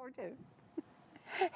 24 too.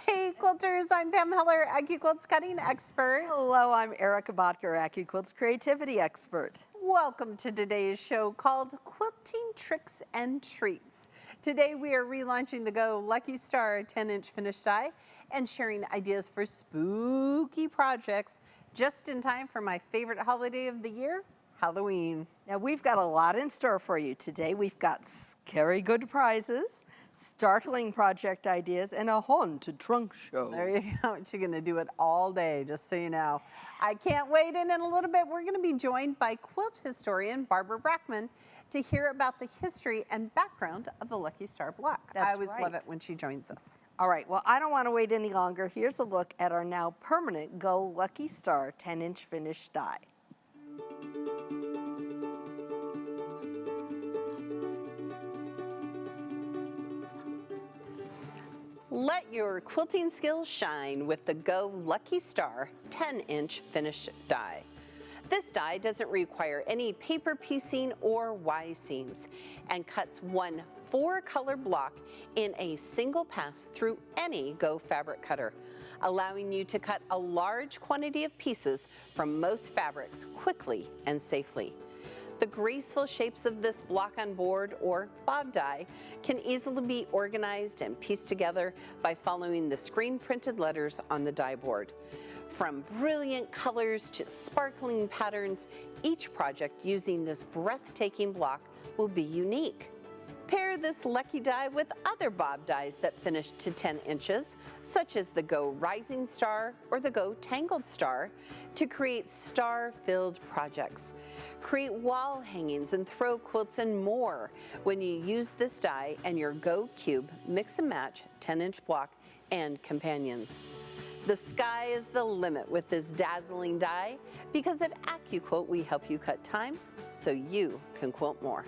Hey quilters, I'm Pam Heller, AccuQuilts cutting expert. Hello, I'm Erica Botker, AccuQuilts creativity expert. Welcome to today's show called Quilting Tricks and Treats. Today we are relaunching the Go Lucky Star 10-inch finished die and sharing ideas for spooky projects just in time for my favorite holiday of the year, Halloween. Now we've got a lot in store for you today. We've got scary good prizes, startling project ideas, and a haunted trunk show. There you go. She's going to do it all day, just so you know. I can't wait. And in a little bit, we're going to be joined by quilt historian Barbara Brackman to hear about the history and background of the Lucky Star block. I always love it when she joins us. All right, well, I don't want to wait any longer. Here's a look at our now permanent Go Lucky Star 10-inch finished die. Let your quilting skills shine with the Go Lucky Star 10-inch finished die. This die doesn't require any paper piecing or Y seams and cuts one 4-color block in a single pass through any Go fabric cutter, allowing you to cut a large quantity of pieces from most fabrics quickly and safely. The graceful shapes of this block on board or bob die can easily be organized and pieced together by following the screen printed letters on the die board. From brilliant colors to sparkling patterns, each project using this breathtaking block will be unique. Pair this lucky die with other bob dies that finish to 10 inches, such as the Go Rising Star or the Go Tangled Star, to create star-filled projects. Create wall hangings and throw quilts and more when you use this die and your Go Cube mix and match 10-inch block and companions. The sky is the limit with this dazzling die because at AccuQuilt we help you cut time so you can quilt more.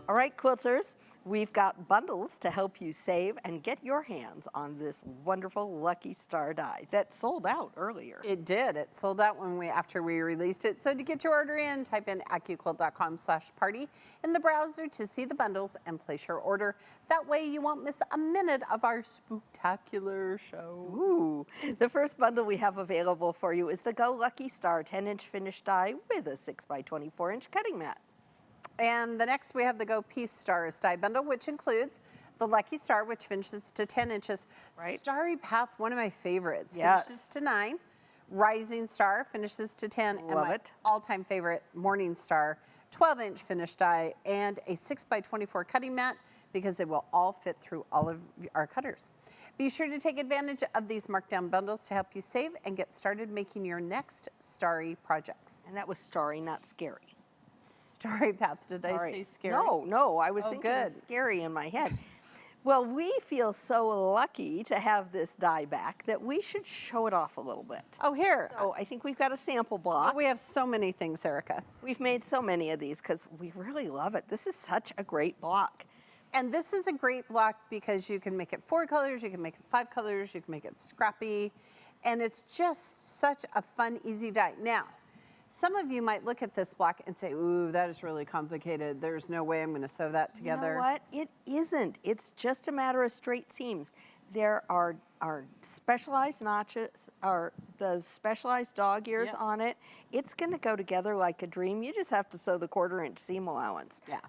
All right, quilters, we've got bundles to help you save and get your hands on this wonderful Lucky Star die that sold out earlier. It did. It sold out after we released it. So to get your order in, type in AccuQuilt.com/party in the browser to see the bundles and place your order. That way you won't miss a minute of our spooktacular show. Ooh, the first bundle we have available for you is the Go Lucky Star 10-inch finished die with a 6x24-inch cutting mat. And the next we have the Go Peace Stars die bundle, which includes the Lucky Star, which finishes to 10 inches. Right. Starry Path, one of my favorites, yes. Finishes to 9. Rising Star finishes to 10. Love and my it. all-time favorite, Morning Star, 12-inch finished die, and a 6x24 cutting mat because they will all fit through all of our cutters. Be sure to take advantage of these markdown bundles to help you save and get started making your next starry projects. And that was starry, not scary. Starry Path, did I say scary? No, I was thinking good. scary in my head. Well, we feel so lucky to have this die back that we should show it off a little bit. Oh, here. So I think we've got a sample block. We have so many things, Erica. We've made so many of these because we really love it. This is such a great block. And this is a great block because you can make it 4 colors, you can make it 5 colors, you can make it scrappy, and it's just such a fun, easy die. Now, some of you might look at this block and say, ooh, that is really complicated. There's no way I'm going to sew that together. You know what? It isn't. It's just a matter of straight seams. There are specialized notches, or the specialized dog ears on it. It's going to go together like a dream. You just have to sew the 1/4-inch seam allowance. Yeah.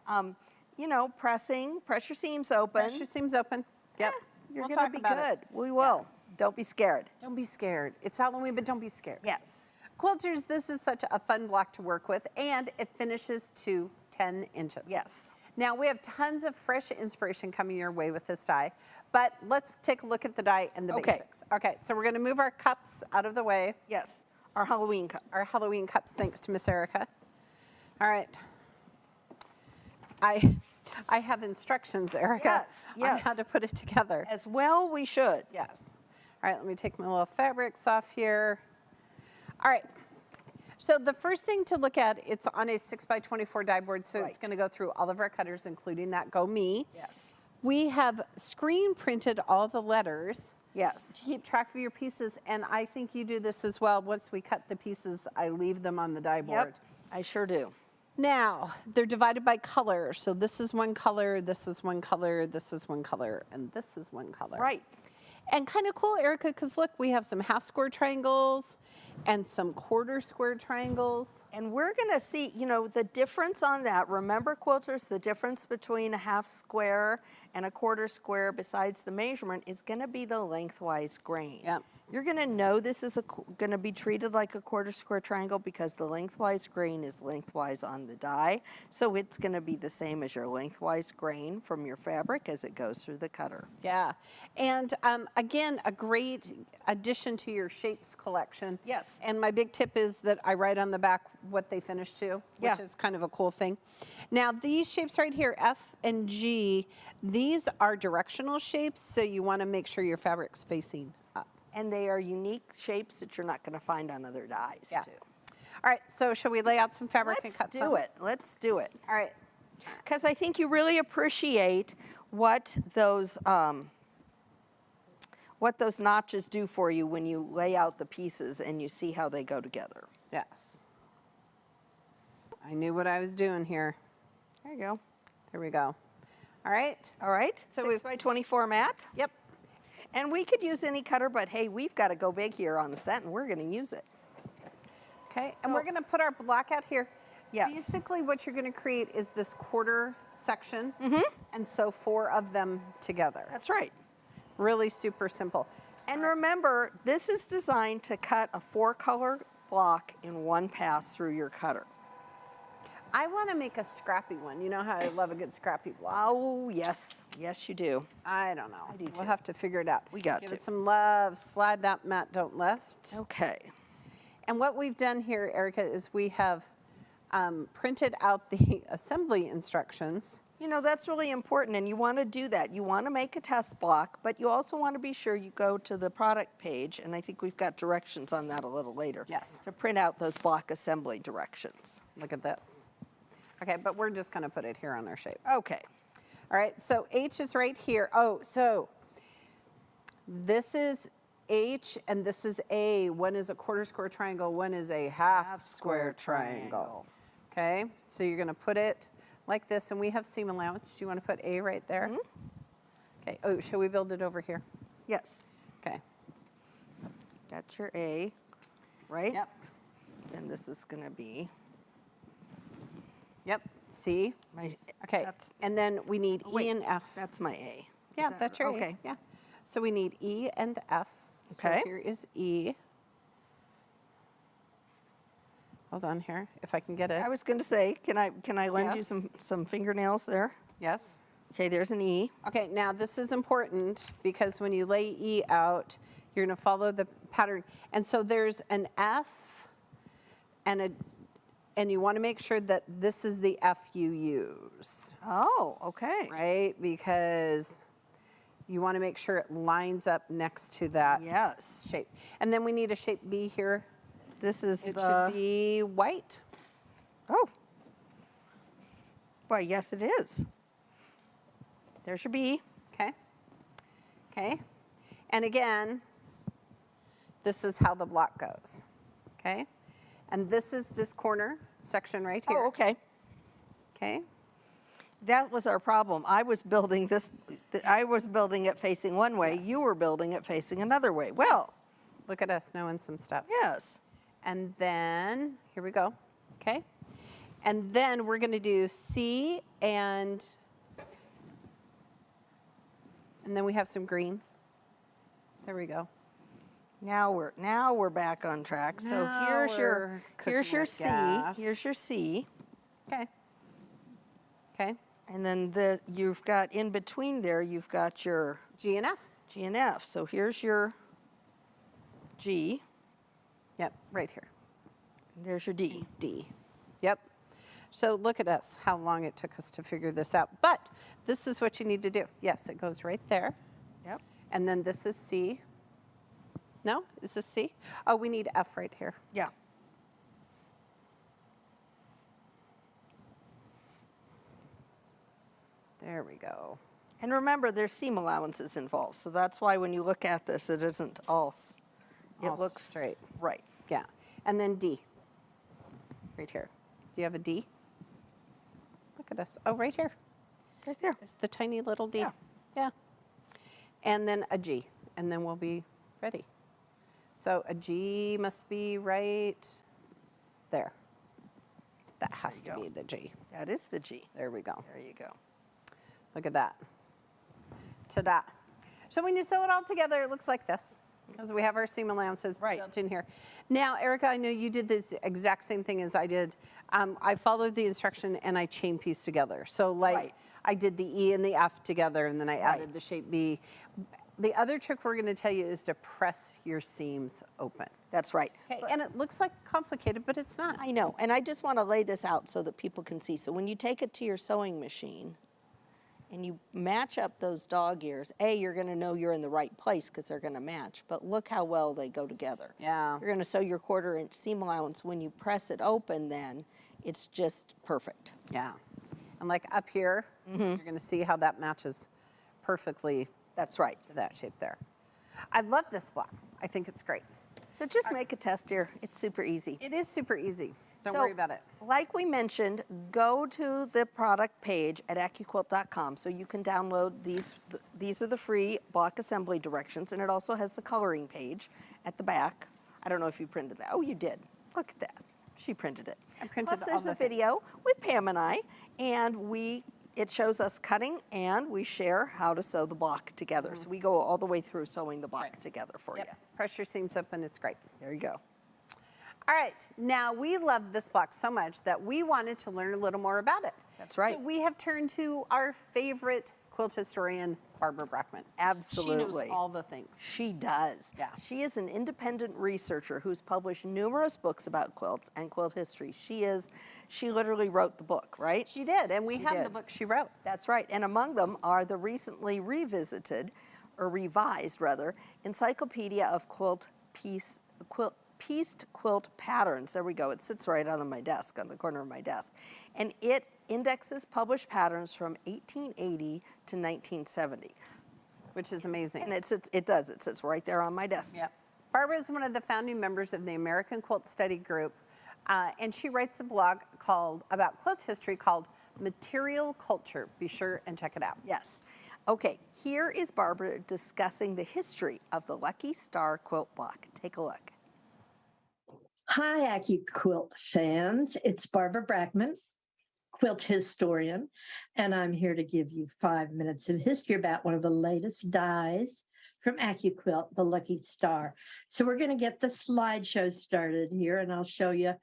You know, press your seams open. Press your seams open. Yep. You're going to be good. We will. Yeah. Don't be scared. Don't be scared. It's Halloween, but don't be scared. Yes. Quilters, this is such a fun block to work with, and it finishes to 10 inches. Yes. Now, we have tons of fresh inspiration coming your way with this die, but let's take a look at the die and the basics. Okay, so we're going to move our cups out of the way. Yes, our Halloween cups. Our Halloween cups, thanks to Miss Erica. All right. I have instructions, Erica, on how to put it together. As well we should. Yes. All right, let me take my little fabrics off here. All right, so the first thing to look at, it's on a 6x24 die board, so it's going to go through all of our cutters, including that Go Me. Yes. We have screen printed all the letters Yes. to keep track of your pieces. And I think you do this as well. Once we cut the pieces, I leave them on the die board. Yep, I sure do. Now, they're divided by color. So this is one color, this is one color, this is one color, and this is one color. Right. And kind of cool, Erica, because look, we have some half square triangles and some quarter square triangles. And we're going to see, you know, the difference on that. Remember, quilters, the difference between a half square and a quarter square besides the measurement is going to be the lengthwise grain. Yep. You're going to know this is going to be treated like a quarter square triangle because the lengthwise grain is lengthwise on the die. So it's going to be the same as your lengthwise grain from your fabric as it goes through the cutter. Yeah. And again, a great addition to your shapes collection. Yes. And my big tip is that I write on the back what they finish to, which Yeah. is kind of a cool thing. Now, these shapes right here, F and G, these are directional shapes, so you want to make sure your fabric's facing up. And they are unique shapes that you're not going to find on other dies, Yeah. too. All right, so shall we lay out some fabric and Let's cut do some? it. Let's do it. All right. Because I think you really appreciate what those notches do for you when you lay out the pieces and you see how they go together. Yes. I knew what I was doing here. There you go. There we go. All right. All right, So 6 by 24 mat. Yep. And we could use any cutter, but hey, we've got to go big here on the set, and we're going to use it. Okay, and So- we're going to put our block out here. Yes. Basically, what you're going to create is this quarter section, and so 4 of them together. That's right. Really super simple. And remember, this is designed to cut a 4-color block in one pass through your cutter. I want to make a scrappy one. You know how I love a good scrappy block. Oh, yes. Yes, you do. I don't know. I do We'll too. have to figure it out. We got Give to. it some love. Slide that mat, don't lift. Okay. And what we've done here, Erica, is we have printed out the assembly instructions. You know, that's really important, and you want to do that. You want to make a test block, but you also want to be sure you go to the product page, and I think we've got directions on that a little later. Yes. To print out those block assembly directions. Look at this. Okay, but we're just going to put it here on our shapes. Okay. All right, so H is right here. Oh, so this is H and this is A. One is a quarter square triangle, one is a half square triangle. Okay, so you're going to put it like this, and we have seam allowance. Do you want to put A right there? Okay, oh, shall we build it over here? Yes. Okay. That's your A, right? Yep. And this is going to be Yep, C. my. Okay, and then we need wait, E and F. That's my A. Yeah, Is that- that's your okay. A. Yeah. So we need E and F. Okay. So here is E. Hold on here, if I can get it. I was going to say, can I lend you Yes. some fingernails there? Yes. Okay, there's an E. Okay, now this is important because when you lay E out, you're going to follow the pattern. And so there's an F and you want to make sure that this is the F you use, Oh, okay. right? Because you want to make sure it lines up next to that Yes. shape. And then we need a shape B here. This is It the. should be white. Oh. Why, yes, it is. There's your B. Okay. Okay. And again, this is how the block goes. Okay. And this is this corner section right here. Oh, okay. Okay. That was our problem. I was building this. I was building it facing one way. Yes. You were building it facing another way. Well, Look at us knowing some stuff. yes. And then, here we go. Okay. And then we're going to do C and then we have some green. There we go. Now we're back on track. So Now here's your we're cooking with C. gas. Here's your C. Okay. Okay. And then you've got in between there, you've got your G and F. G and F. So here's your G. Yep, right here. There's your D. D. Yep. So look at us, how long it took us to figure this out. But this is what you need to do. Yes, it goes right there. Yep. And then this is C. No? Is this C? Oh, we need F right here. Yeah. There we go. And remember, there's seam allowances involved, so that's why when you look at this, it isn't all, it All looks straight. right. Yeah. And then D, right here. Do you have a D? Look at us. Oh, right here. Right there. It's the tiny little D. Yeah. Yeah. And then a G, and then we'll be ready. So a G must be right there. That has to be the G. That is the G. There we go. There you go. Look at that. Ta-da. So when you sew it all together, it looks like this, because we have our seam allowances built in here. Now, Erica, I know you did this exact same thing as I did. I followed the instruction and I chain pieced together. So like I did the E and the F together, and then I added the shape B. The other trick we're going to tell you is to press your seams open. That's right. Okay, and it looks like complicated, but it's not. I know, and I just want to lay this out so that people can see. So when you take it to your sewing machine and you match up those dog ears, A, you're going to know you're in the right place because they're going to match, but look how well they go together. Yeah. You're going to sew your 1/4 inch seam allowance. When you press it open then, it's just perfect. Yeah. And like up here, you're going to see how that matches perfectly. That's right. To that shape there. I love this block. I think it's great. So just make a test here. It's super easy. It is super easy. Don't worry about it. Like we mentioned, go to the product page at AccuQuilt.com so you can download these. These are the free block assembly directions, and it also has the coloring page at the back. I don't know if you printed that. Oh, you did. Look at that. She printed it. I printed Plus, there's all a the things. video with Pam and I, and it shows us cutting, and we share how to sew the block together. So we go all the way through sewing the block together for you. Press your seams open. It's great. There you go. All right. Now, we love this block so much that we wanted to learn a little more about it. That's right. So we have turned to our favorite quilt historian, Barbara Brackman. Absolutely. She knows all the things. She does. Yeah. She is an independent researcher who's published numerous books about quilts and quilt history. She literally wrote the book, right? She did, and we have the did. book she wrote. That's right. And among them are the recently revisited, or revised rather, Encyclopedia of Pieced Quilt Patterns. There we go. It sits right on my desk, on the corner of my desk. And it indexes published patterns from 1880 to 1970. Which is amazing. And it sits right there on my desk. Yep. Barbara is one of the founding members of the American Quilt Study Group, and she writes a blog about quilt history called Material Culture. Be sure and check it out. Yes. Okay, here is Barbara discussing the history of the Lucky Star quilt block. Take a look. Hi, AccuQuilt fans. It's Barbara Brackman, quilt historian, and I'm here to give you 5 minutes of history about one of the latest dies from AccuQuilt, the Lucky Star. So we're going to get the slideshow started here, and I'll show you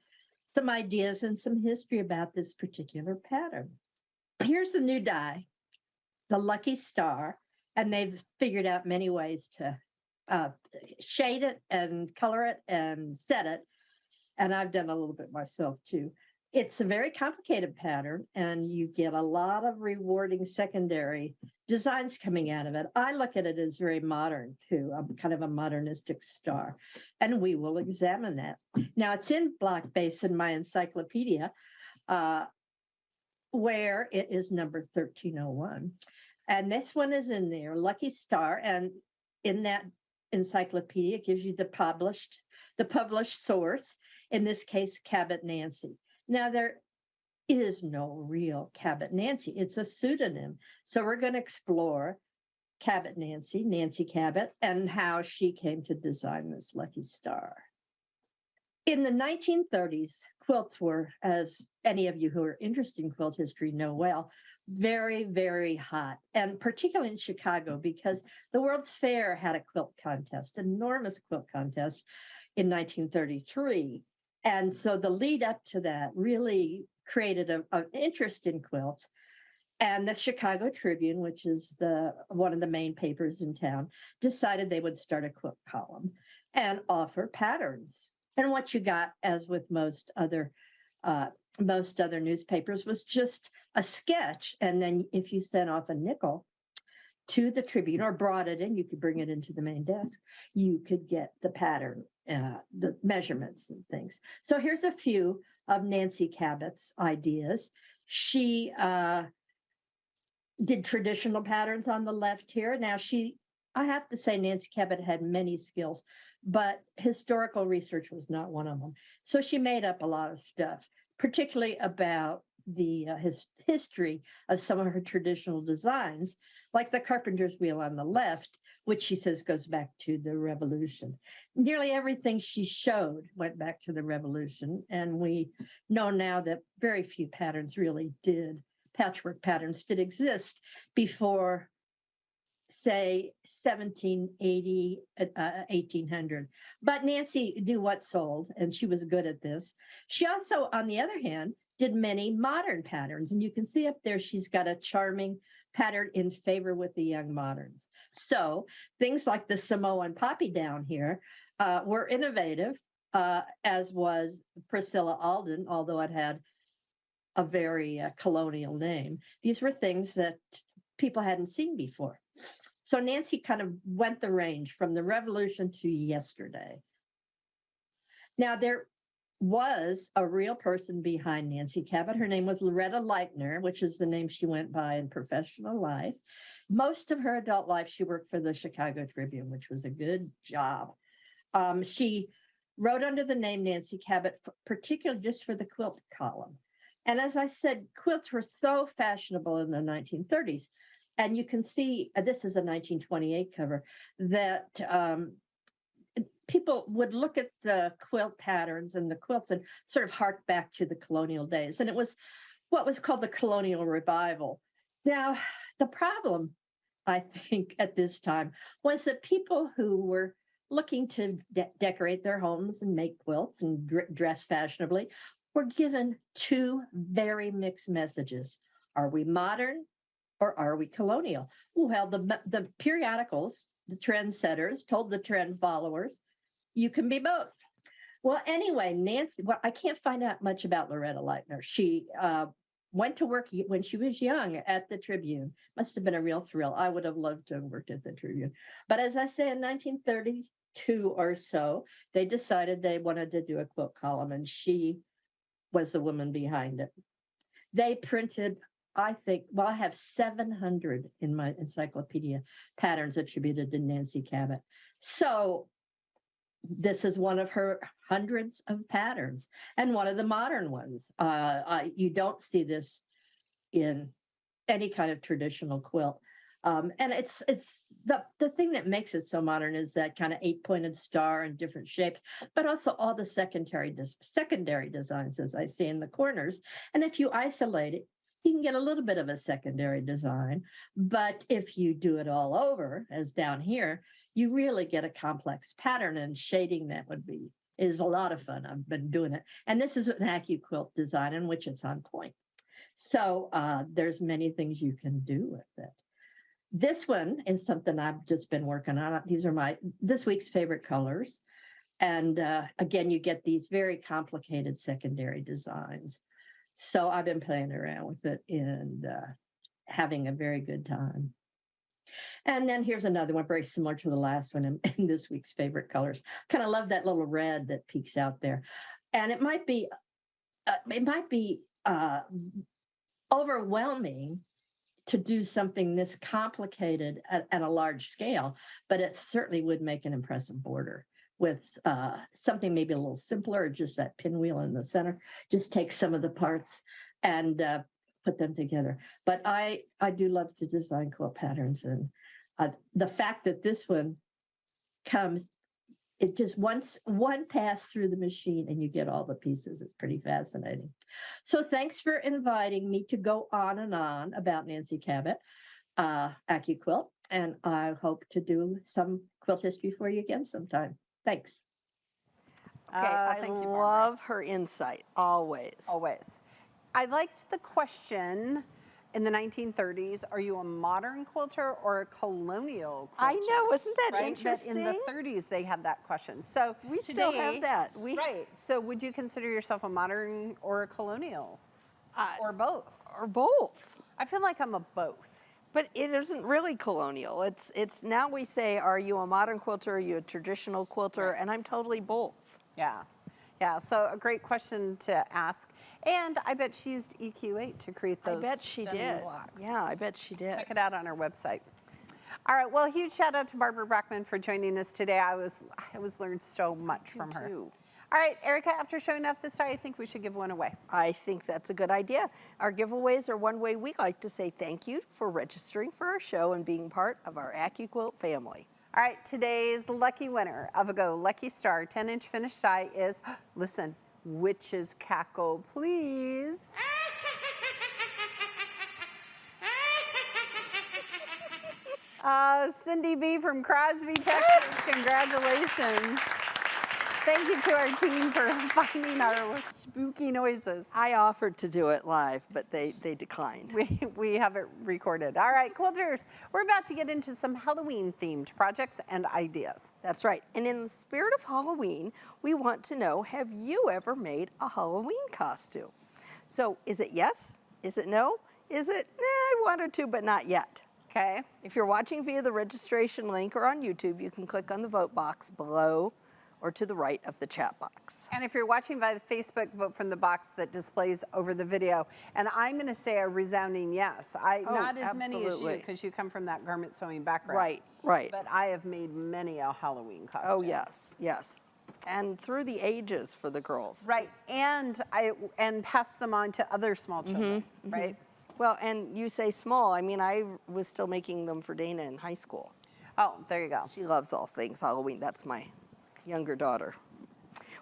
some ideas and some history about this particular pattern. Here's the new die, the Lucky Star, and they've figured out many ways to shade it and color it and set it. And I've done a little bit myself too. It's a very complicated pattern, and you get a lot of rewarding secondary designs coming out of it. I look at it as very modern too. I'm kind of a modernistic star, and we will examine that. Now, it's in block base in my encyclopedia, where it is number 1301. And this one is in there, Lucky Star, and in that encyclopedia, it gives you the published source, in this case, Cabot Nancy. Now, there is no real Cabot Nancy. It's a pseudonym. So we're going to explore Cabot Nancy, Nancy Cabot, and how she came to design this Lucky Star. In the 1930s, quilts were, as any of you who are interested in quilt history know well, very, very hot, and particularly in Chicago, because the World's Fair had a quilt contest, enormous quilt contest in 1933. And so the lead up to that really created an interest in quilts. And the Chicago Tribune, which is one of the main papers in town, decided they would start a quilt column and offer patterns. And what you got, as with most other newspapers, was just a sketch. And then if you sent off a nickel to the Tribune or brought it in, you could bring it into the main desk, you could get the pattern, the measurements and things. So here's a few of Nancy Cabot's ideas. She did traditional patterns on the left here. Now I have to say Nancy Cabot had many skills, but historical research was not one of them. So she made up a lot of stuff, particularly about the history of some of her traditional designs, like the carpenter's wheel on the left, which she says goes back to the Revolution. Nearly everything she showed went back to the Revolution, and we know now that very few patterns really did. Patchwork patterns did exist before, say, 1780, 1800. But Nancy knew what sold, and she was good at this. She also, on the other hand, did many modern patterns. And you can see up there, she's got a charming pattern in favor with the young moderns. So things like the Samoan poppy down here were innovative, as was Priscilla Alden, although it had a very colonial name. These were things that people hadn't seen before. So Nancy kind of went the range from the Revolution to yesterday. Now, there was a real person behind Nancy Cabot. Her name was Loretta Leitner, which is the name she went by in professional life. Most of her adult life, she worked for the Chicago Tribune, which was a good job. She wrote under the name Nancy Cabot, particularly just for the quilt column. And as I said, quilts were so fashionable in the 1930s. And you can see, this is a 1928 cover, that people would look at the quilt patterns and the quilts and sort of hark back to the colonial days. And it was what was called the colonial revival. Now, the problem, I think, at this time was that people who were looking to decorate their homes and make quilts and dress fashionably were given two very mixed messages. Are we modern or are we colonial? Well, the periodicals, the trendsetters, told the trend followers, you can be both. Well, anyway, Nancy, well, I can't find out much about Loretta Leitner. She went to work when she was young at the Tribune. Must have been a real thrill. I would have loved to have worked at the Tribune. But as I say, in 1932 or so, they decided they wanted to do a quilt column, and she was the woman behind it. They printed, I think, well, I have 700 in my encyclopedia patterns attributed to Nancy Cabot. So this is one of her hundreds of patterns and one of the modern ones. You don't see this in any kind of traditional quilt. And it's the thing that makes it so modern is that kind of 8-pointed star in different shapes, but also all the secondary designs, as I see in the corners. And if you isolate it, you can get a little bit of a secondary design. But if you do it all over, as down here, you really get a complex pattern, and shading that is a lot of fun. I've been doing it. And this is an AccuQuilt design in which it's on point. So there's many things you can do with it. This one is something I've just been working on. These are this week's favorite colors. And again, you get these very complicated secondary designs. So I've been playing around with it and having a very good time. And then here's another one very similar to the last one in this week's favorite colors. Kind of love that little red that peeks out there. And it might be overwhelming to do something this complicated at a large scale, but it certainly would make an impressive border with something maybe a little simpler, or just that pinwheel in the center. Just take some of the parts and put them together. But I do love to design quilt patterns, and the fact that this one comes, it just one pass through the machine and you get all the pieces. It's pretty fascinating. So thanks for inviting me to go on and on about Nancy Cabot, AccuQuilt, and I hope to do some quilt history for you again sometime. Thanks. Okay, I love her insight, always. Always. I liked the question in the 1930s, are you a modern quilter or a colonial quilter? I know, wasn't that right? interesting? That in the 30s, they had that question. So we still have that. Right. So would you consider yourself a modern or a colonial? Or both? Or both. I feel like I'm a both. But it isn't really colonial. It's now we say, are you a modern quilter? Are you a traditional quilter? Right. And I'm totally both. Yeah. Yeah, so a great question to ask. And I bet she used EQ8 to create those I bet she stunning did. blocks. Yeah, I bet she did. Check it out on our website. All right, well, huge shout out to Barbara Brackman for joining us today. I learned so much from her. Too. All right, Erica, after showing off this die, I think we should give one away. I think that's a good idea. Our giveaways are one way we like to say thank you for registering for our show and being part of our AccuQuilt family. All right, today's lucky winner of a Go Lucky Star 10-inch finished die is, listen, Witch's Cackle, please. Cindy B. from Crosby, Texas, congratulations. Thank you to our team for finding our spooky noises. I offered to do it live, but they declined. We have it recorded. All right, quilters, we're about to get into some Halloween-themed projects and ideas. That's right. And in the spirit of Halloween, we want to know, have you ever made a Halloween costume? So is it yes? Is it no? Is it I wanted to, but not yet? Okay. If you're watching via the registration link or on YouTube, you can click on the vote box below or to the right of the chat box. And if you're watching via Facebook, vote from the box that displays over the video. And I'm going to say a resounding yes. Not as many as you, absolutely. because you come from that garment sewing background. Right, right. But I have made many a Halloween costume. Oh, yes, yes. And through the ages for the girls. Right, and pass them on to other small children, right? Well, and you say small. I mean, I was still making them for Dana in high school. Oh, there you go. She loves all things Halloween. That's my younger daughter.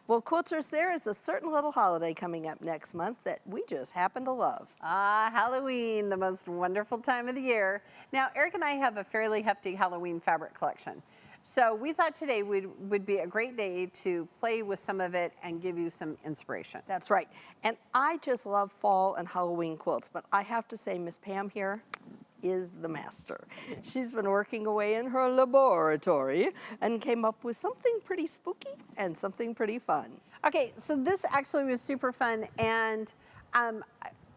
Well, quilters, there is a certain little holiday coming up next month that we just happen to love. Ah, Halloween, the most wonderful time of the year. Now, Eric and I have a fairly hefty Halloween fabric collection. So we thought today would be a great day to play with some of it and give you some inspiration. That's right. And I just love fall and Halloween quilts, but I have to say Miss Pam here is the master. She's been working away in her laboratory and came up with something pretty spooky and something pretty fun. Okay, so this actually was super fun, and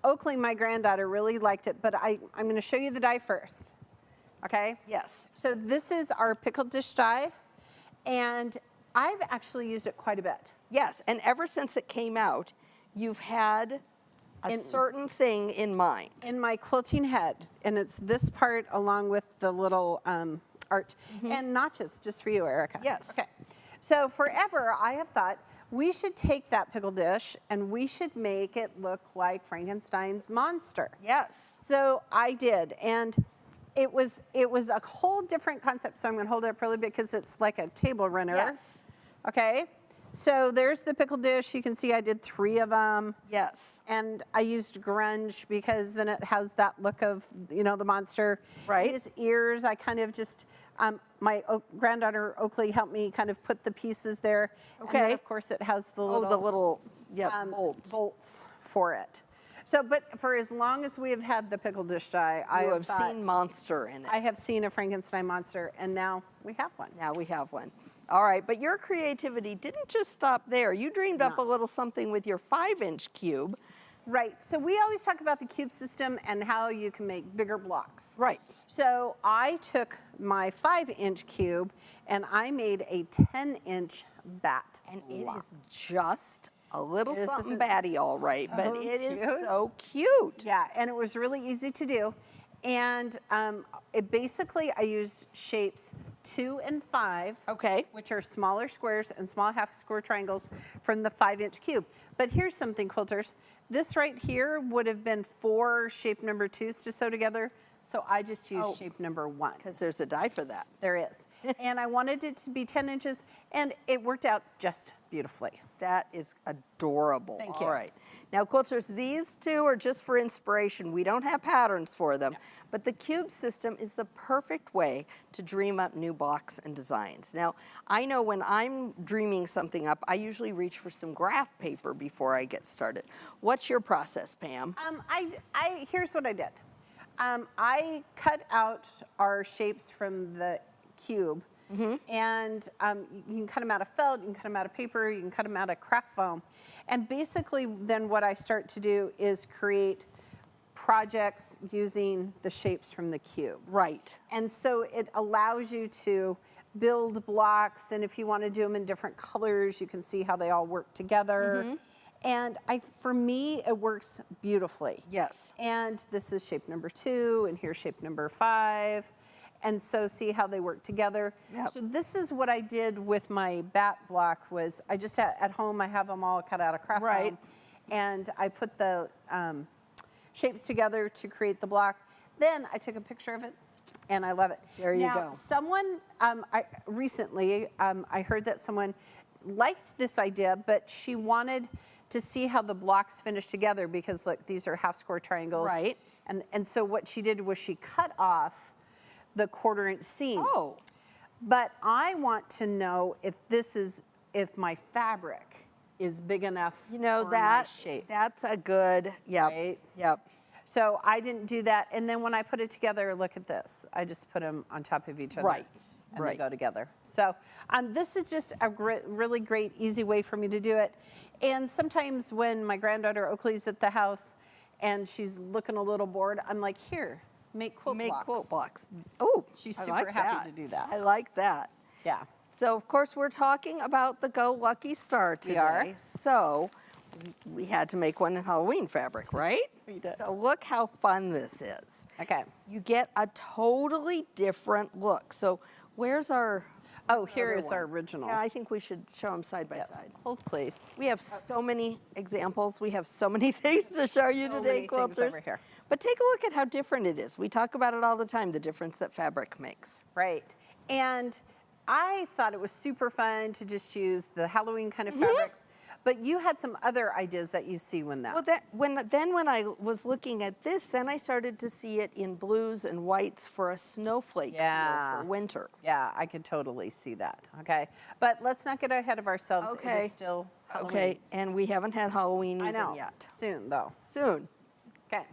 Oakley, my granddaughter, really liked it, but I'm going to show you the die first. Okay? Yes. So this is our pickled dish die, and I've actually used it quite a bit. Yes, and ever since it came out, you've had a certain thing in mind. In my quilting head, and it's this part along with the little arch, and notches just for you, Erica. Yes. Okay. So forever, I have thought we should take that pickle dish and we should make it look like Frankenstein's monster. Yes. So I did, and it was a whole different concept. So I'm going to hold it up really big because it's like a table runner. Yes. Okay. So there's the pickle dish. You can see I did 3 of them. Yes. And I used grunge because then it has that look of, the monster. Right. His ears, I kind of just, my granddaughter Oakley helped me kind of put the pieces there. Okay. And then of course it has the little, the little, bolts. bolts for it. So, but for as long as we have had the pickle dish die, I You have seen monster in it. I have seen a Frankenstein monster, and now we have one. Now we have one. All right, but your creativity didn't just stop there. You dreamed up a little something with your 5-inch cube. Right, so we always talk about the cube system and how you can make bigger blocks. Right. So I took my 5-inch cube and I made a 10-inch bat And block. it is just a little Isn't something it batty, all right, but so it is cute? so cute. Yeah, and it was really easy to do. And I used shapes 2 and 5. Okay. Which are smaller squares and small half-square triangles from the 5-inch cube. But here's something, quilters. This right here would have been 4 shape number 2s to sew together. So I just used shape number 1. Because there's a die for that. There is. And I wanted it to be 10 inches, and it worked out just beautifully. That is adorable. Thank you. All right. Now, quilters, these 2 are just for inspiration. We don't have patterns for them. But the cube system is the perfect way to dream up new blocks and designs. Now, I know when I'm dreaming something up, I usually reach for some graph paper before I get started. What's your process, Pam? Here's what I did. I cut out our shapes from the cube, and you can cut them out of felt, you can cut them out of paper, you can cut them out of craft foam. And basically then what I start to do is create projects using the shapes from the cube. Right. And so it allows you to build blocks, and if you want to do them in different colors, you can see how they all work together. And for me, it works beautifully. Yes. And this is shape number 2, and here's shape number 5. And so see how they work together. Yep. So this is what I did with my bat block was I just at home, I have them all cut out of craft Right. foam, and I put the shapes together to create the block. Then I took a picture of it, and I love it. There you now, go. Someone, recently, I heard that someone liked this idea, but she wanted to see how the blocks finish together because look, these are half square triangles. Right. And so what she did was she cut off the 1/4-inch seam. Oh. But I want to know if my fabric is big enough You know, for my that shape. that's a good, yep, Right? yep. So I didn't do that. And then when I put it together, look at this. I just put them on top of each other. Right, And right. they go together. So this is just a really great, easy way for me to do it. And sometimes when my granddaughter Oakley's at the house and she's looking a little bored, I'm like, here, make quilt blocks. quilt blocks. Oh, She's I super like happy that. to do that. I like that. Yeah. So of course we're talking about the Go Lucky Star today. We are. So we had to make one in Halloween fabric, right? We did. So look how fun this is. Okay. You get a totally different look. So where's our Oh, here other is our one? original. Yeah, I think we should show them side by Yes. side. Hold, please. We have so many examples. We have so many things to show you So today, many things quilters. over here. But take a look at how different it is. We talk about it all the time, the difference that fabric makes. Right. And I thought it was super fun to just use the Halloween kind of Mm-hmm. fabrics. But you had some other ideas that you see when that. Well, when I was looking at this, then I started to see it in blues and whites for a snowflake feel Yeah. for winter. Yeah, I could totally see that. Okay. But let's not get ahead of ourselves. It Okay. is still Halloween. Okay, and we haven't had Halloween I even know. yet. Soon, though. Soon. Okay.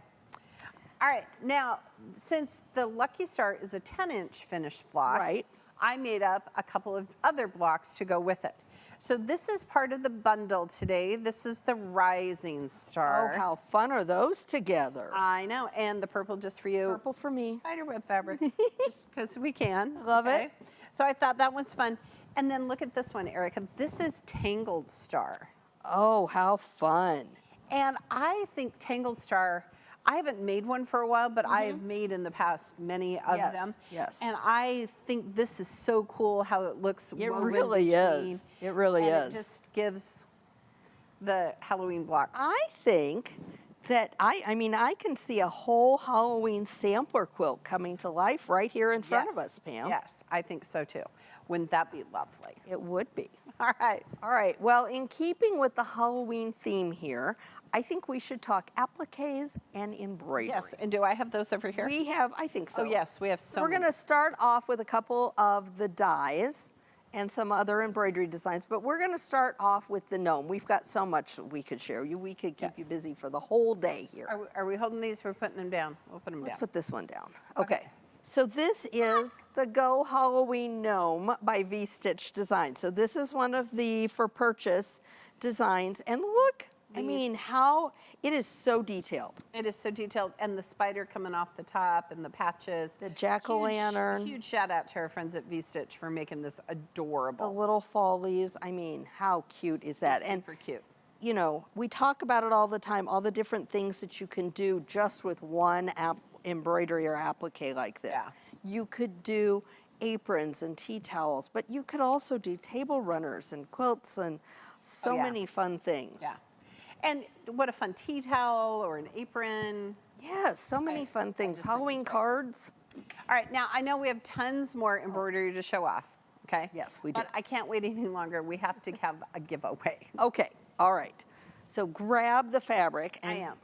All right. Now, since the Lucky Star is a 10-inch finished block, Right. I made up a couple of other blocks to go with it. So this is part of the bundle today. This is the Rising Star. Oh, how fun are those together? I know, and the purple just for you. Purple for me. Spiderweb fabric, just because we can. Love it. So I thought that was fun. And then look at this one, Erica. This is Tangled Star. Oh, how fun. And I think Tangled Star, I haven't made one for a while, but I have made in the past many of Yes, them. yes. And I think this is so cool how it looks It woven really between, is. It really and is. It just gives the Halloween blocks. I think that I mean, I can see a whole Halloween sampler quilt coming to life right here in front of Yes, us, Pam. Yes, I think so too. Wouldn't that be lovely? It would be. All right. All right. Well, in keeping with the Halloween theme here, I think we should talk appliques and embroidery. Yes, and do I have those over here? We have, I think so. Oh, yes, we have so We're many. going to start off with a couple of the dies and some other embroidery designs, but we're going to start off with the gnome. We've got so much we could share. We could keep you Yes. busy for the whole day here. Are we holding these? We're putting them down. We'll put them Let's down. put this one down. Okay. So this is the Go Halloween Gnome by V-Stitch Design. So this is one of the for purchase designs. And look, I mean, how it is so detailed. It is so detailed, and the spider coming off the top, and the patches. The jack-o'-lantern. Huge shout out to our friends at V-Stitch for making this The adorable. little fall leaves. I mean, how cute is that? And Super cute. you know, we talk about it all the time, all the different things that you can do just with one embroidery or applique like this. Yeah. You could do aprons and tea towels, but you could also do table runners and quilts and so yeah. many fun things. Yeah. And what a fun tea towel or an apron. Yes, so many Right. fun things. just think Halloween it's great. cards. All right, now I know we have tons more embroidery to show off, okay? Yes, we do. But I can't wait any longer. We have to have a giveaway. Okay, all right. So grab the fabric. I am.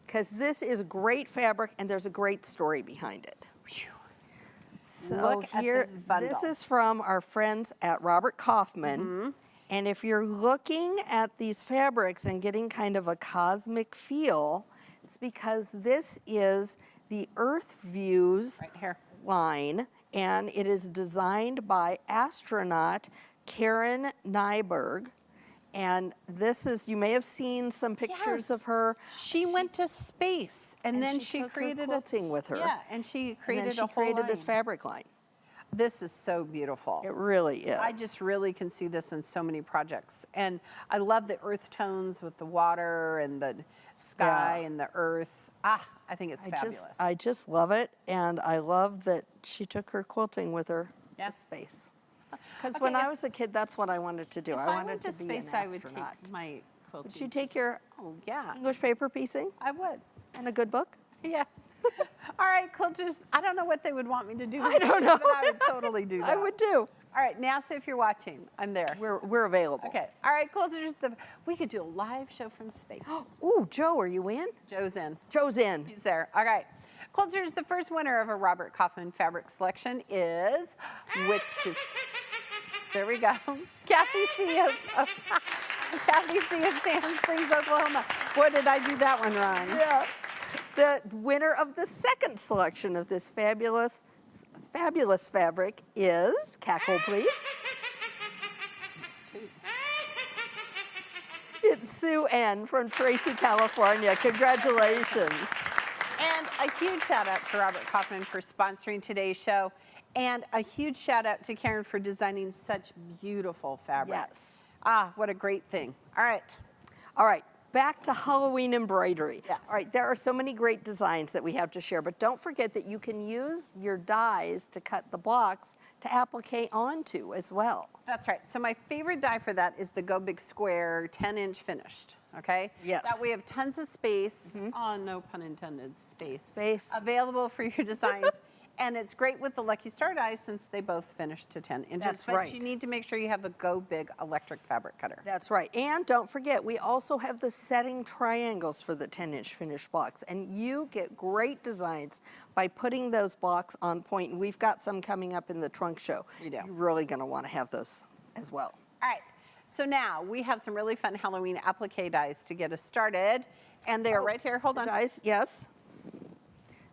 Because this is great fabric and there's a great story behind it. Phew. So Look at here, this bundle. this is from our friends at Robert Kaufman. Mm-hmm. And if you're looking at these fabrics and getting kind of a cosmic feel, it's because this is the Earth Views Right here. line, and it is designed by Astronaut Karen Nyberg. And this is, you may have seen some pictures Yes. of her. She went to space, and then she she took her created quilting with her. Yeah, and she And created then she a whole created this line. fabric line. This is so beautiful. It really is. I just really can see this in so many projects. And I love the earth tones with the water and the sky and the earth. I think it's fabulous. I just love it. And I love that she took her quilting with her Yeah. to space. Because when I was a kid, that's what I wanted to do. If I I wanted went to to be an space, I would astronaut. take my quilting. Would you take your Oh, yeah. English paper piecing I would. and a good book? Yeah. All right, quilters. I don't know what they would want me to do. I don't know. But I would totally do that. I would too. All right, NASA, if you're watching, I'm there. We're available. Okay. All right, quilters. We could do a live show from space. Ooh, Joe, are you in? Joe's in. Joe's in. He's there. All right. Quilters, the first winner of a Robert Kaufman fabric selection is Witches. There we go. Kathy C. Kathy C. of Sand Springs, Oklahoma. Boy, did I do that one wrong. Yeah. The winner of the second selection of this fabulous fabric is, cackle please. It's Sue N. from Tracy, California. Congratulations. And a huge shout out to Robert Kaufman for sponsoring today's show. And a huge shout out to Karen for designing such beautiful fabric. Yes. What a great thing. All right. All right, back to Halloween embroidery. Yes. All right, there are so many great designs that we have to share, but don't forget that you can use your dies to cut the blocks to applique onto as well. That's right. So my favorite die for that is the Go Big Square 10-inch finished, okay? Yes. That way you have tons of space, no pun intended, space. Space. Available for your designs. And it's great with the Lucky Star dies since they both finish to 10 inches. That's but right. you need to make sure you have a Go Big electric fabric cutter. That's right. And don't forget, we also have the setting triangles for the 10-inch finished blocks. And you get great designs by putting those blocks on point. And we've got some coming up in the trunk show. We do. You're really going to want to have those as well. All right. So now we have some really fun Halloween applique dies to get us started. And they are right here. Hold on. Dies, yes.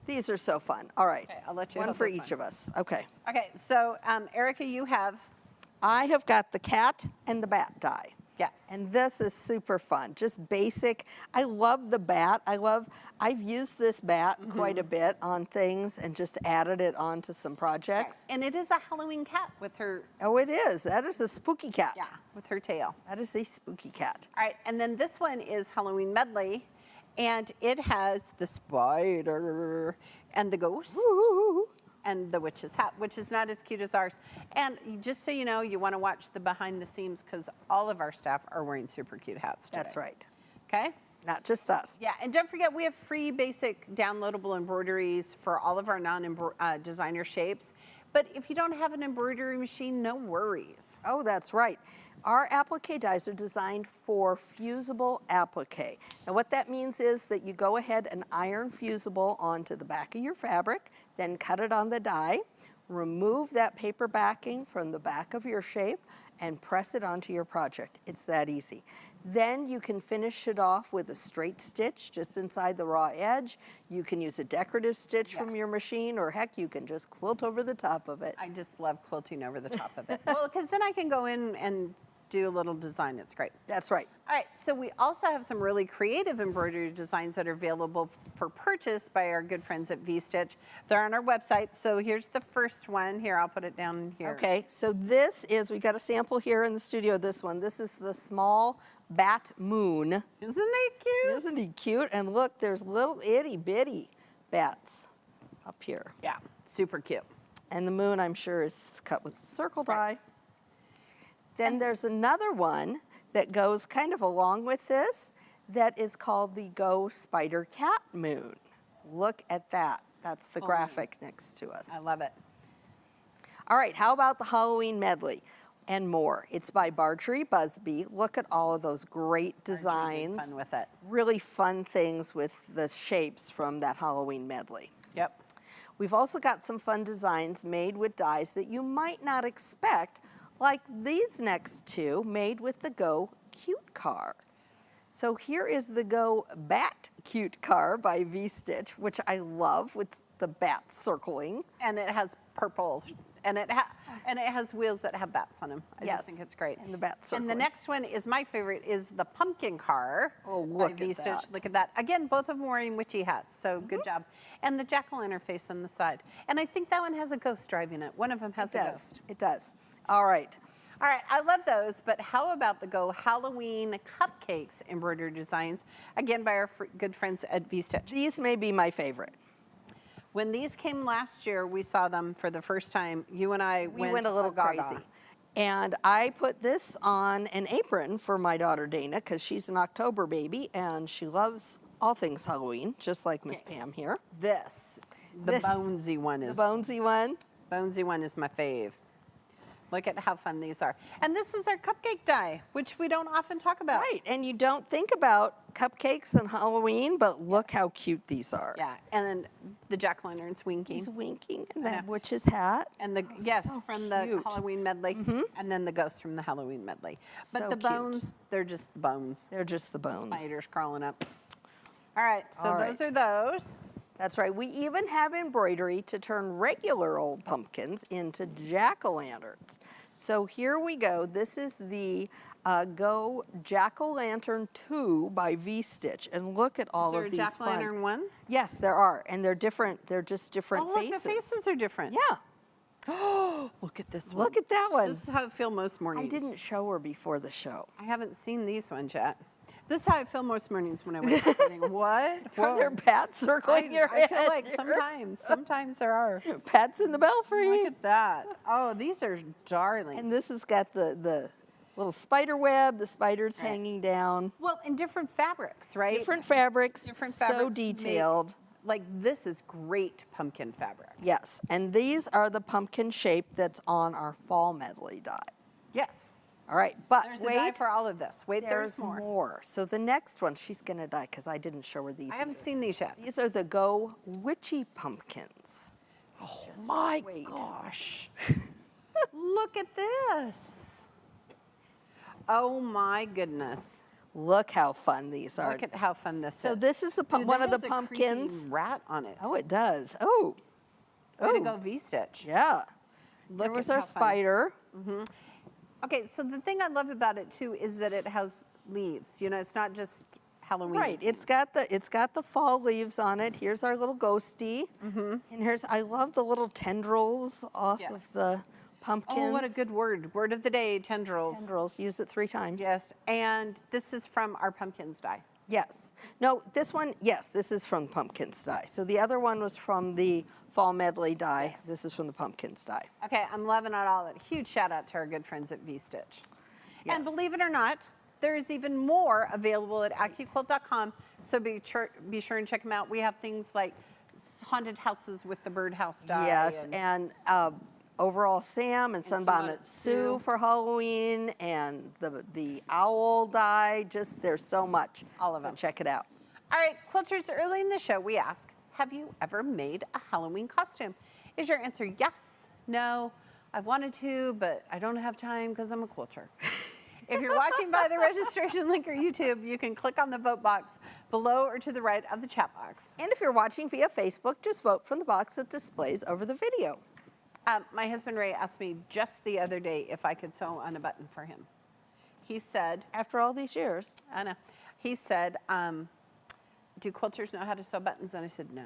These are so fun. All right. Okay, I'll let you One hold for this each one. of us. Okay. Okay, so Erica, you have, I have got the cat and the bat die. yes. And this is super fun, just basic. I love the bat. I've used this bat quite a bit on things and just added it onto some projects. And it is a Halloween cat with her, Oh, it is. That is a spooky cat. yeah, with her tail. That is a spooky cat. All right, and then this one is Halloween medley, and it has the spider and the ghost Ooh. and the witch's hat, which is not as cute as ours. And just so you know, you want to watch the behind the scenes because all of our staff are wearing super cute hats today. That's right. Okay? Not just us. Yeah, and don't forget we have free basic downloadable embroideries for all of our non-designer shapes. But if you don't have an embroidery machine, no worries. Oh, that's right. Our applique dies are designed for fusible applique. And what that means is that you go ahead and iron fusible onto the back of your fabric, then cut it on the die, remove that paper backing from the back of your shape, and press it onto your project. It's that easy. Then you can finish it off with a straight stitch just inside the raw edge. You can use a decorative stitch from Yes. your machine, or heck, you can just quilt over the top of it. I just love quilting over the top of it. Well, because then I can go in and do a little design. It's great. That's right. All right, so we also have some really creative embroidery designs that are available for purchase by our good friends at V-Stitch. They're on our website. So here's the first one. Here, I'll put it down here. Okay, so this is, we got a sample here in the studio, this one. This is the small bat moon. Isn't it cute? Isn't he cute? And look, there's little itty bitty bats up here. Yeah, super cute. And the moon, I'm sure, is cut with circle die. Then there's another one that goes kind of along with this that is called the Go Spider Cat Moon. Look at that. That's the graphic next to us. I love it. All right, how about the Halloween medley and more? It's by Marjorie Busby. Look at all of those great designs. Fun with it. Really fun things with the shapes from that Halloween medley. Yep. We've also got some fun designs made with dies that you might not expect, like these next two made with the Go Cute Car. So here is the Go Bat Cute Car by V-Stitch, which I love with the bat circling. And it has purple And it has wheels that have bats on them. I just think it's great. And the bats circling. And the next one is my favorite, is the pumpkin car. Oh, by look at V-Stitch. that. Look at that. Again, both of them wearing witchy hats, so good job. And the jack-o'-lantern on the side. And I think that one has a ghost driving it. One of them has a ghost. It does. All right. All right, I love those, but how about the Go Halloween Cupcakes embroidery designs, again by our good friends at V-Stitch. These may be my favorite. When these came last year, we saw them for the first time. You and I went a little gaga. crazy. And I put this on an apron for my daughter Dana because she's an October baby and she loves all things Halloween, just like Miss Pam here. The Bonesy one is the Bonesy one. Bonesy one is my fave. Look at how fun these are. And this is our cupcake die, which we don't often talk about. Right, and you don't think about cupcakes and Halloween, but look how cute these are. Yeah, and then the jack-o'-lantern's winking. He's winking, and that witch's hat. And the so from cute. the Halloween medley, and then the ghost from the Halloween medley. But So the cute. bones, they're just the bones. They're just the bones. Spiders crawling up. All right, so All those right. are those. That's right. We even have embroidery to turn regular old pumpkins into jack-o'-lanterns. So here we go. This is the Go Jack-o'-lantern 2 by V-Stitch. And look at all of these Is there a jack-o'-lantern fun. one? Yes, there are. And they're different. They're just different Oh, look, faces. the faces are different. Yeah. Oh, look at this one. Look at that one. This is how I feel most mornings. I didn't show her before the show. I haven't seen these ones yet. This is how I feel most mornings when I wake up. I think, what? Are there Whoa. bats circling your I head? feel like sometimes there are. Pats in the belfry. Look at that. Oh, these are darling. And this has got the little spider web, the spiders hanging down. Well, in different fabrics, right? Different fabrics, Different so fabrics detailed. Like this is great pumpkin fabric. Yes, and these are the pumpkin shape that's on our fall medley die. Yes. All right, but There's a die wait, for all of this. Wait, there's there's more. more. So the next one, she's gonna die because I didn't show her these. I haven't either. seen these yet. These are the Go Witchy pumpkins. Oh Just my wait. gosh. Look at this. Oh my goodness. Look how fun these are. Look at how fun this So is. this is the Dude, one that of the has a creepy pumpkins. rat on it. Oh, it does. Oh, Way to go, V-Stitch. yeah. Look There was at our how fun. spider. Okay, so the thing I love about it too is that it has leaves. You know, it's not just Halloween. Right, it's got the fall leaves on it. Here's our little ghosty, and I love the little tendrils off Yes. of the pumpkins. Oh, what a good word. Word of the day, tendrils. Tendrils. Use it 3 times. Yes, and this is from our pumpkins die. Yes. No, this one. Yes, this is from pumpkins die. So the other one was from the fall medley die. Yes. This is from the pumpkins die. Okay, I'm loving it all. A huge shout out to our good friends at V-Stitch. Yes. And believe it or not, there's even more available at accuquilt.com, so be sure and check them out. We have things like haunted houses with the birdhouse die. Yes, and overall Sam and Sunbonnet Sue for Halloween, and the owl die. Just there's so much. All of So them. check it out. All right, quilters, early in the show, we ask, have you ever made a Halloween costume? Is your answer yes, no, I've wanted to, but I don't have time because I'm a quilter? If you're watching by the registration link or YouTube, you can click on the vote box below or to the right of the chat box. And if you're watching via Facebook, just vote from the box that displays over the video. My husband Ray asked me just the other day if I could sew on a button for him. He said, After all these years. I know, he said, do quilters know how to sew buttons? And I said, no,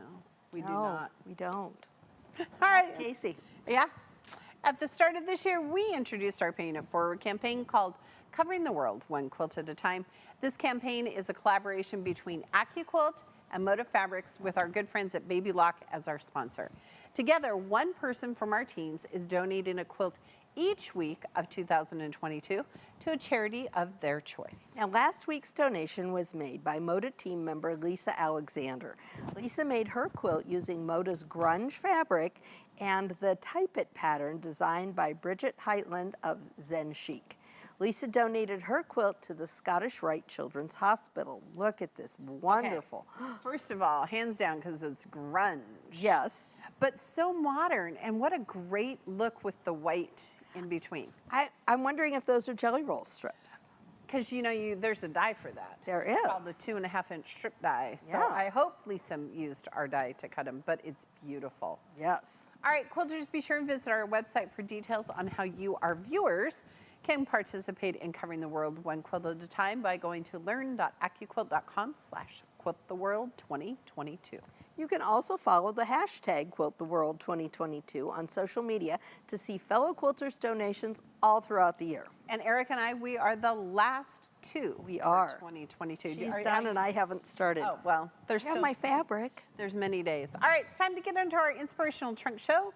we do No, not. we don't. All right. Casey. Yeah. At the start of this year, we introduced our Paying It Forward campaign called Covering the World, One Quilt at a Time. This campaign is a collaboration between AccuQuilt and Motive Fabrics with our good friends at Baby Lock as our sponsor. Together, one person from our teams is donating a quilt each week of 2022 to a charity of their choice. Now, last week's donation was made by Moda team member Lisa Alexander. Lisa made her quilt using Moda's grunge fabric and the Type It pattern designed by Bridget Heitland of Zen Chic. Lisa donated her quilt to the Scottish Rite Children's Hospital. Look at this, wonderful. Okay. First of all, hands down, because it's grunge. Yes. But so modern, and what a great look with the white in between. I'm wondering if those are Jelly Roll strips. Because there's a die for that. There It's is. called the 2.5-inch strip die. So Yeah. I hope Lisa used our die to cut them, but it's beautiful. Yes. All right, quilters, be sure and visit our website for details on how you, our viewers, can participate in covering the world one quilt at a time by going to learn.accuquilt.com/quilttheworld2022. You can also follow the hashtag QuiltTheWorld2022 on social media to see fellow quilters' donations all throughout the year. And Eric and I, we are the last two. We for are. 2022. She's Are done you- and I haven't started. Oh, well, there's I have still my fabric. There's many days. All right, it's time to get into our inspirational trunk show.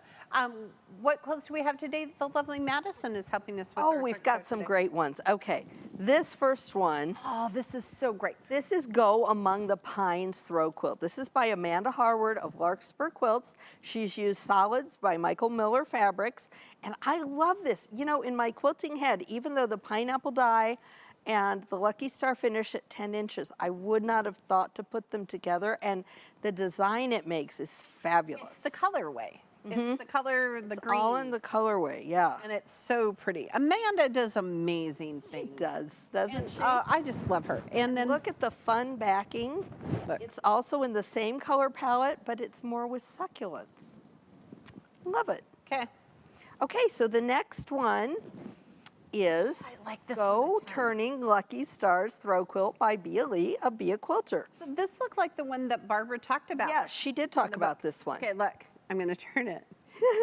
What quilts do we have today? The lovely Madison is helping us with Oh, our we've trunk got show some today. great ones. Okay, this first one, Oh, this is so great. this is Go Among the Pines Throw Quilt. This is by Amanda Harward of Larkspur Quilts. She's used solids by Michael Miller Fabrics. And I love this. In my quilting head, even though the pineapple die and the Lucky Star finish at 10 inches, I would not have thought to put them together. And the design it makes is fabulous. It's the colorway. It's the color, the It's green. all in the colorway, yeah. And it's so pretty. Amanda does amazing things. Doesn't she? I just love her. And then Look at the fun backing. Look. It's also in the same color palette, but it's more with succulents. Love it. Okay. Okay, so the next one is I like this one Go a ton. Turning Lucky Stars Throw Quilt by Bea Lee, a Bea Quilter. So this looked like the one that Barbara talked about. Yes, she did talk in the about book. this one. Okay, look, I'm going to turn it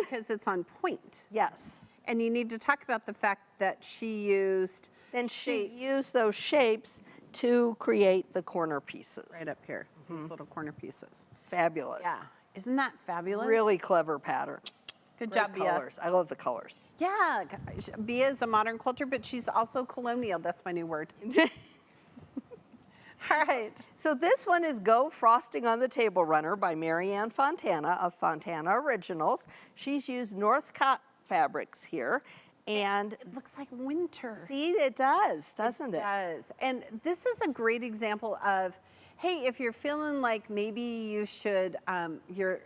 because it's on point. Yes. And you need to talk about the fact that she used Then she shapes used those shapes to create the corner pieces. right up here, these little corner pieces. Fabulous. Yeah, isn't that fabulous? Really clever pattern. Good Great job, Bea. colors. I love the colors. Yeah, Bea is a modern quilter, but she's also colonial. That's my new word. All right. So this one is Go Frosting on the Table Runner by Marianne Fontana of Fontana Originals. She's used Northcott fabrics here. And It looks like winter. see, it does, doesn't it? It does. And this is a great example of, hey, if you're feeling like maybe you should you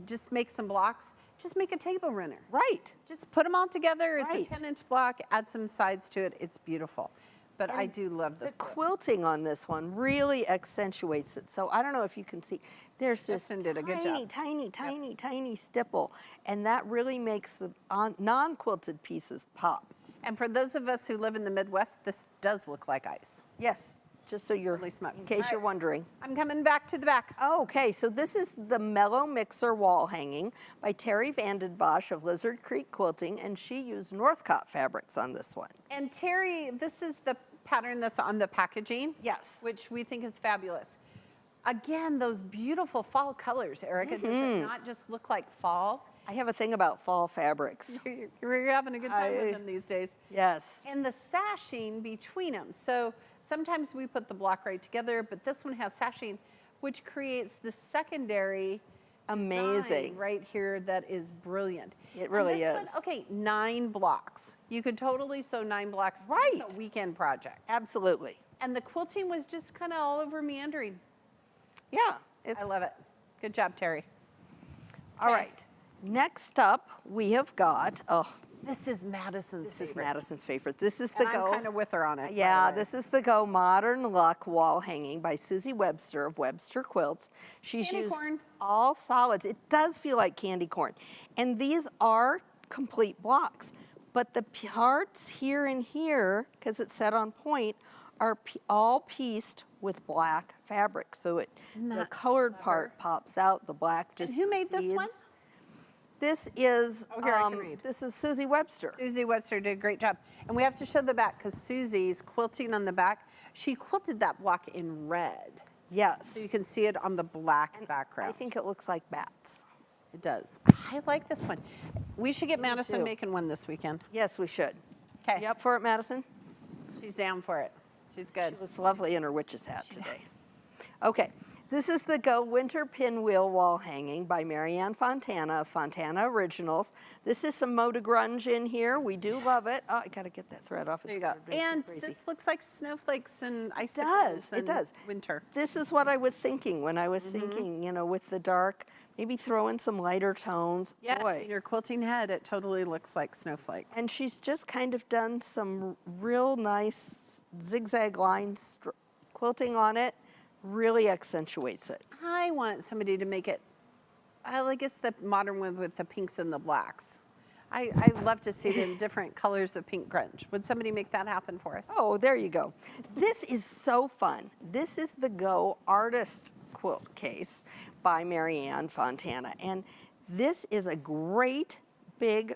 just make some blocks, just make a table runner. Right. Just put them all together. It's Right. a 10-inch block. Add some sides to it. It's beautiful. But I do love The this. quilting on this one really accentuates it. So I don't know if you can see, there's this Justin did a good tiny, job. tiny stipple. And that really makes the non-quilted pieces pop. And for those of us who live in the Midwest, this does look like ice. Yes, just so you're, Holy smokes. in case All you're right. wondering. I'm coming back to the back. Okay, so this is the Mellow Mixer Wall Hanging by Terry Vanden Bosch of Lizard Creek Quilting, and she used Northcott fabrics on this one. And Terry, this is the pattern that's on the packaging. Yes. Which we think is fabulous. Again, those beautiful fall colors, Erica. Does it not just look like fall? I have a thing about fall fabrics. You're having a good time I- with them these days. Yes. And the sashing between them. So sometimes we put the block right together, but this one has sashing, which creates the secondary Amazing. design right here that is brilliant. It really And this is. one, okay, 9 blocks. You could totally sew 9 blocks. It's Right. a weekend project. Absolutely. And the quilting was just kind of all over meandering. Yeah. It's I love it. Good job, Terry. all right. Next up, we have got, This is Madison's this is favorite. Madison's favorite. This is the And Go. I'm kind of with her on it. by Yeah, the way. this is the Go Modern Luck Wall Hanging by Susie Webster of Webster Quilts. She's Candy used corn. all solids. It does feel like candy corn. And these are complete blocks. But the parts here and here, because it's set on point, are all pieced with black fabric. So the that colored part pops out, the black just And who made this one? proceeds. This is Oh, here, I can read. this is Susie Webster. Susie Webster did a great job. And we have to show the back because Susie's quilting on the back. She quilted that block in red. Yes. So you can see it on the black I background. think it looks like bats. It does. I like this one. We should get Madison too. making one this weekend. Yes, we should. Okay. You up for it, Madison? She's down for it. She's good. It was lovely in her witch's hat She today. does. Okay, this is the Go Winter Pinwheel Wall Hanging by Marianne Fontana of Fontana Originals. This is some mode de grunge in here. We do love it. Oh, I gotta get that thread off. There It's you go. gonna make me And crazy. this looks like snowflakes and icicles. does, it and does. Winter. This is what I was thinking when I was Mm-hmm. thinking, with the dark, maybe throw in some lighter tones. Yeah, Boy. in your quilting head, it totally looks like snowflakes. And she's just kind of done some real nice zigzag lines quilting on it really accentuates it. I want somebody to make it, I guess the modern one with the pinks and the blacks. I love to see the different colors of pink grunge. Would somebody make that happen for us? Oh, there you go. This is so fun. This is the Go Artist Quilt Case by Marianne Fontana. And this is a great big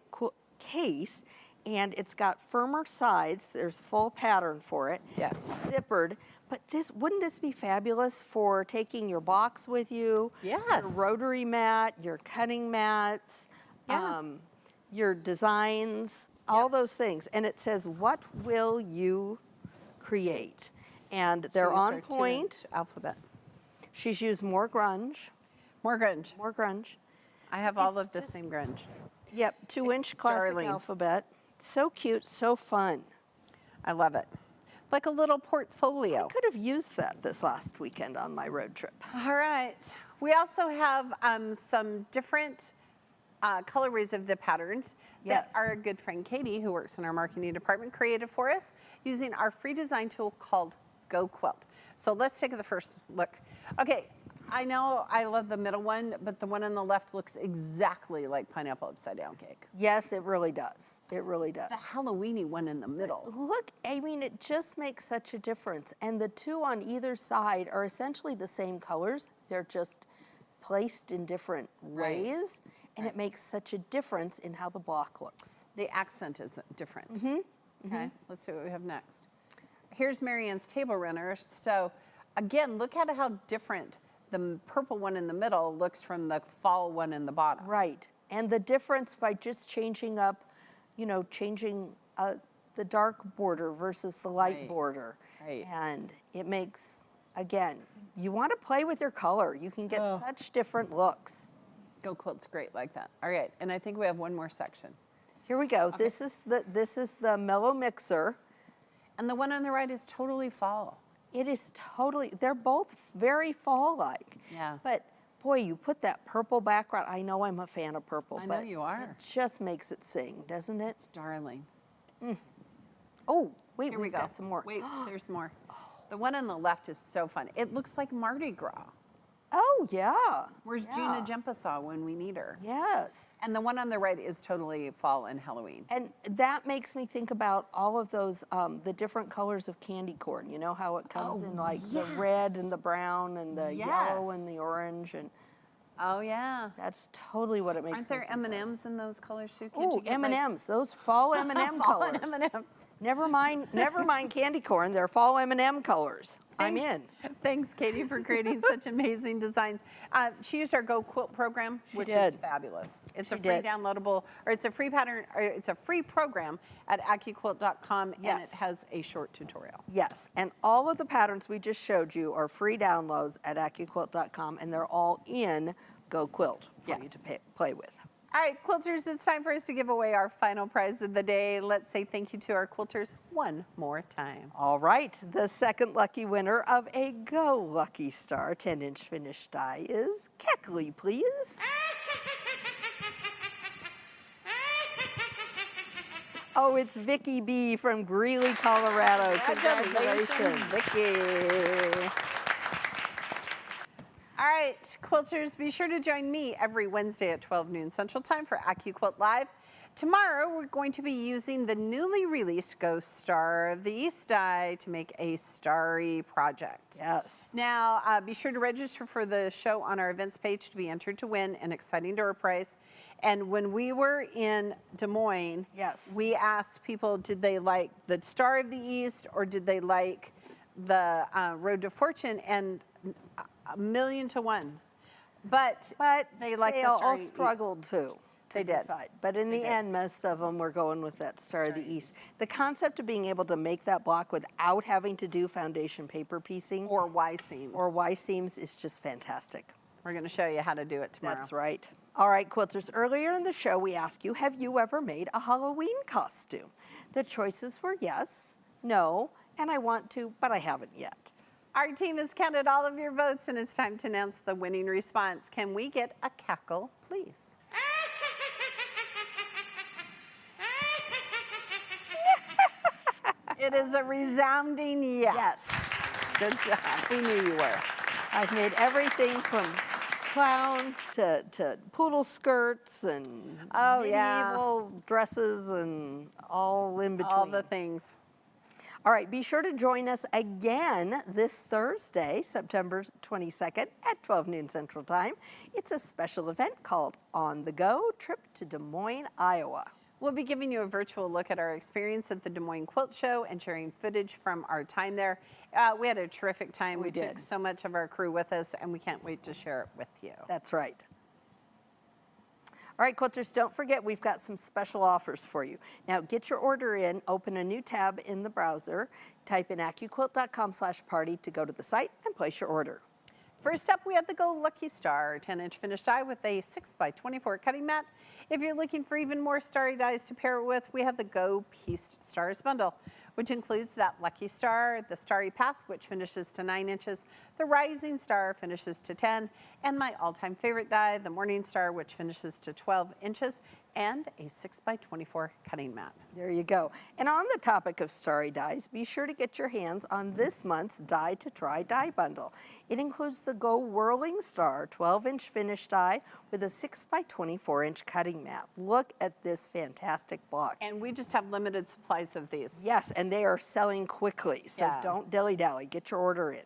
case, and it's got firmer sides. There's full pattern for it. Yes. Zippered. But wouldn't this be fabulous for taking your box with you? Yes. Your rotary mat, your cutting mats. Yeah. Your designs, all those things. And it says, what will you create? And they're on point. Alphabet. She's used more grunge. More grunge. More grunge. I have all of the same grunge. Yep, 2-inch classic darling. alphabet. So cute, so fun. I love it. Like a little portfolio. I could have used that this last weekend on my road trip. All right. We also have some different colorways of the patterns Yes. that our good friend Katie, who works in our marketing department, created for us using our free design tool called Go Quilt. So let's take the first look. Okay, I know I love the middle one, but the one on the left looks exactly like pineapple upside down cake. Yes, it really does. It really does. The Halloweeny one in the middle. Look, I mean, it just makes such a difference. And the two on either side are essentially the same colors. They're just placed in different ways. And it makes such a difference in how the block looks. The accent is different. Okay, let's see what we have next. Here's Marianne's table runner. So again, look at how different the purple one in the middle looks from the fall one in the bottom. Right. And the difference by just changing up, changing the dark border versus the light border. Right. And it makes, again, you want to play with your color. You can get such different looks. Go Quilt's great like that. All right, and I think we have one more section. Here we go. Okay. This is the Mellow Mixer. And the one on the right is totally fall. It is totally, they're both very fall-like. Yeah. But boy, you put that purple background. I know I'm a fan of purple. I know you are. It just makes it sing, doesn't it? It's darling. Oh, wait, Here we we've go. got some more. Wait, there's more. The one on the left is so fun. It looks like Mardi Gras. Oh, yeah. Where's Gina Jempasaw when we need her? Yes. And the one on the right is totally fall and Halloween. And that makes me think about all of those, the different colors of candy corn. You know how it comes in like the red and the brown and the yellow and the orange. And oh, yeah. that's totally what it makes Aren't there me think of. M&Ms in those colors too? Can't Oh, you get M&Ms, those fall M&M fall colors. M&Ms. Never mind candy corn, they're fall M&M colors. I'm in. Thanks, Katie, for creating such amazing designs. She used our Go Quilt program, which is fabulous. It's a free downloadable, or it's a free pattern, or it's a free program at accuquilt.com, and it has a short tutorial. Yes, and all of the patterns we just showed you are free downloads at accuquilt.com, and they're all in Go Quilt for you to play with. All right, quilters, it's time for us to give away our final prize of the day. Let's say thank you to our quilters one more time. All right, the second lucky winner of a Go Lucky Star 10-inch finished die is Keckley, please. Oh, it's Vicki B. from Greeley, Colorado. Congratulations, Vicki. All right, quilters, be sure to join me every Wednesday at 12 noon Central Time for AccuQuilt Live. Tomorrow, we're going to be using the newly released Go Star of the East die to make a starry project. Yes. Now, be sure to register for the show on our events page to be entered to win an exciting door prize. And when we were in Des Moines, we asked people, did they like the Star of the East or did they like the Road to Fortune? And 1,000,000 to 1. But they like the Star all struggled to decide. But in the end, most of them were going with that Star of the East. The concept of being able to make that block without having to do foundation paper piecing or Y seams is just fantastic. We're going to show you how to do it tomorrow. That's right. All right, quilters, earlier in the show, we asked you, have you ever made a Halloween costume? The choices were yes, no, and I want to, but I haven't yet. Our team has counted all of your votes, and it's time to announce the winning response. Can we get a cackle, please? It is a resounding yes. Yes. Good job. We knew you were. I've made everything from clowns to poodle skirts and Oh, yeah. medieval dresses and all in between. All the things. All right, be sure to join us again this Thursday, September 22nd at 12 noon Central Time. It's a special event called On the Go Trip to Des Moines, Iowa. We'll be giving you a virtual look at our experience at the Des Moines Quilt Show and sharing footage from our time there. We had a terrific time. We took did. so much of our crew with us, and we can't wait to share it with you. That's right. All right, quilters, don't forget we've got some special offers for you. Now get your order in, open a new tab in the browser, type in accuquilt.com/party to go to the site and place your order. First up, we have the Go Lucky Star 10-inch finished die with a 6x24 cutting mat. If you're looking for even more starry dies to pair it with, we have the Go Pieced Stars bundle, which includes that Lucky Star, the Starry Path, which finishes to 9 inches, the Rising Star finishes to 10, and my all-time favorite die, the Morning Star, which finishes to 12 inches, and a 6x24 cutting mat. There you go. And on the topic of starry dies, be sure to get your hands on this month's Die to Try die bundle. It includes the Go Whirling Star 12-inch finished die with a 6x24-inch cutting mat. Look at this fantastic block. And we just have limited supplies of these. Yes, and they are selling quickly, so Yeah. don't dilly-dally. Get your order in.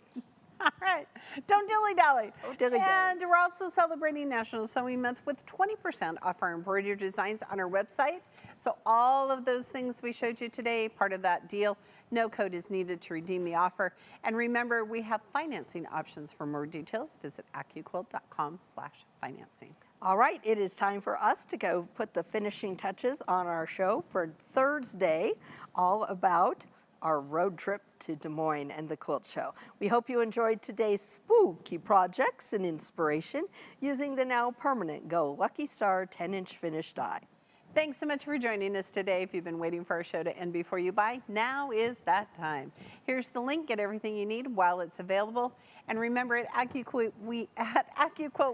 All right, don't dilly-dally. Don't dilly-dally. And we're also celebrating National Sewing Month with 20% off our embroidery designs on our website. So all of those things we showed you today, part of that deal, no code is needed to redeem the offer. And remember, we have financing options. For more details, visit accuquilt.com/financing. All right, it is time for us to go put the finishing touches on our show for Thursday, all about our road trip to Des Moines and the Quilt Show. We hope you enjoyed today's spooky projects and inspiration using the now permanent Go Lucky Star 10-inch finished die. Thanks so much for joining us today. If you've been waiting for our show to end before you buy, now is that time. Here's the link. Get everything you need while it's available. And remember, at AccuQuilt,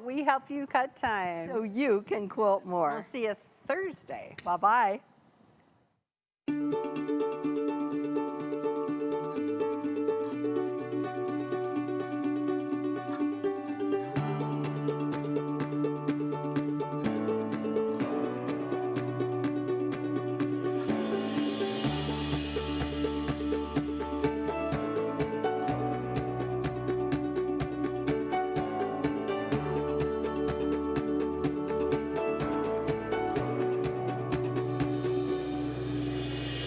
we help you cut time. So you can quilt more. We'll see you Thursday. Bye-bye.